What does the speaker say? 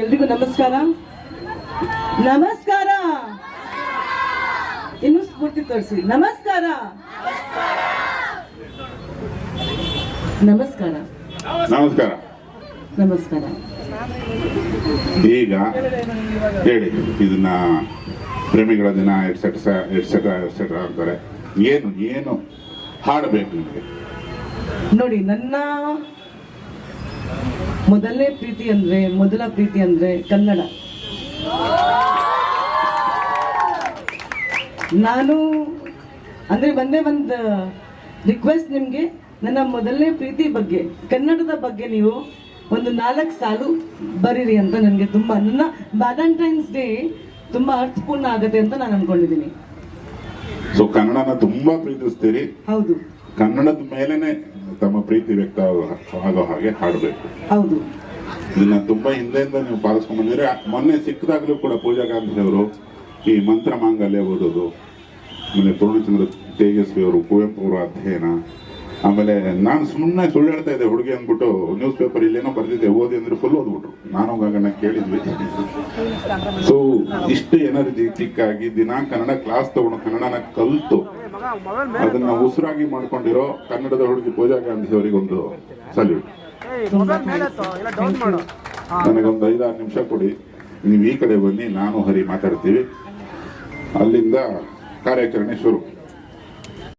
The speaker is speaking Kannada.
ಎಲ್ರಿಗೂ ನಮಸ್ಕಾರ. ನಮಸ್ಕಾರ. ಇನ್ನು ಸ್ಫೂರ್ತಿ ತೋರಿಸಿ. ನಮಸ್ಕಾರ. ನಮಸ್ಕಾರ. ನಮಸ್ಕಾರ. ನಮಸ್ಕಾರ. ಈಗ ಹೇಳಿ, ಇದನ್ನ ಪ್ರೇಮಿಗಳ ದಿನ ಎಟ್ಸೆಟ್ರಾ ಎಟ್ಸೆಟ್ರಾ ಎಟ್ಸೆಟ್ರಾ ಅಂತಾರೆ. ಏನು ಏನು ಹಾಡಬೇಕು ನಿಮಗೆ? ನೋಡಿ, ನನ್ನ ಮೊದಲ ಪ್ರೀತಿ ಅಂದ್ರೆ ಕನ್ನಡ. ನಾನು ಅಂದ್ರೆ ಒಂದು ರಿಕ್ವೆಸ್ಟ್ ನಿಮ್ಗೆ, ನನ್ನ ಮೊದಲನೇ ಪ್ರೀತಿ ಬಗ್ಗೆ, ಕನ್ನಡದ ಬಗ್ಗೆ ನೀವು ಒಂದು 4 ಸಾಲು ಬರೀರಿ ಅಂತ ನನಗೆ ತುಂಬಾ, ನನ್ನ ವ್ಯಾಲೆಂಟೈನ್ಸ್ ಡೇ ತುಂಬಾ ಅರ್ಥಪೂರ್ಣ ಆಗತ್ತೆ ಅಂತ ನಾನು ಅನ್ಕೊಂಡಿದ್ದೀನಿ. ಸೊ ಕನ್ನಡನ ತುಂಬಾ ಪ್ರೀತಿಸ್ತೀರಿ. ಹೌದು. ಕನ್ನಡದ ಮೇಲೆನೆ ತಮ್ಮ ಪ್ರೀತಿ ವ್ಯಕ್ತ ಆಗೋ ಹಾಗೆ ಹಾಡಬೇಕು. ಹೌದು. ಇದನ್ನ ತುಂಬಾ ಹಿಂದೆಯಿಂದ ನೀವು ಪಾಲಿಸ್ಕೊಂಡ್ ಬಂದಿದ್ರೆ. ಮೊನ್ನೆ ಸಿಕ್ಕದಾಗ್ಲೂ ಕೂಡ ಪೂಜಾ ಗಾಂಧಿ ಅವರು ಈ ಮಂತ್ರ ಮಾಂಗಲ್ಯ ಓದೋದು, ಆಮೇಲೆ ಪೂರ್ಣಚಂದ್ರ ತೇಜಸ್ವಿ ಅವರು ಕುವೆಂಪು ಅವರ ಅಧ್ಯಯನ, ಆಮೇಲೆ ನಾನು ಸುಮ್ಮನೆ ಸುಳ್ಳು ಹೇಳ್ತಾ ಇದ್ದೆ ಹುಡುಗಿ ಅಂದ್ಬಿಟ್ಟು ನ್ಯೂಸ್ ಪೇಪರ್ ಇಲ್ಲೇನೋ ಬರ್ತಿದ್ದೆ, ಓದಿ ಅಂದ್ರೆ ಫುಲ್ ಓದ್ಬಿಟ್ರು. ನಾನು ಗಗನ ಕೇಳಿದ್ವಿ. ಸೊ ಇಷ್ಟು ಎನರ್ಜೆಟಿಕ್ ಆಗಿ ದಿನ ಕನ್ನಡ ಕ್ಲಾಸ್ ತಗೊಂಡು ಕನ್ನಡನ ಕಲ್ತು ಅದನ್ನ ಉಸಿರಾಗಿ ಮಾಡ್ಕೊಂಡಿರೋ ಕನ್ನಡದ ಹುಡುಗಿ ಪೂಜಾ ಗಾಂಧಿ ಅವರಿಗೊಂದು ಸಲ್ಯೂಟ್. ನನಗೊಂದು 5-6 ನಿಮಿಷ ಕೊಡಿ, ನೀವು ಈ ಕಡೆ ಬನ್ನಿ, ನಾನು ಹರಿ ಮಾತಾಡ್ತೀವಿ, ಅಲ್ಲಿಂದ ಕಾರ್ಯಾಚರಣೆ ಶುರು.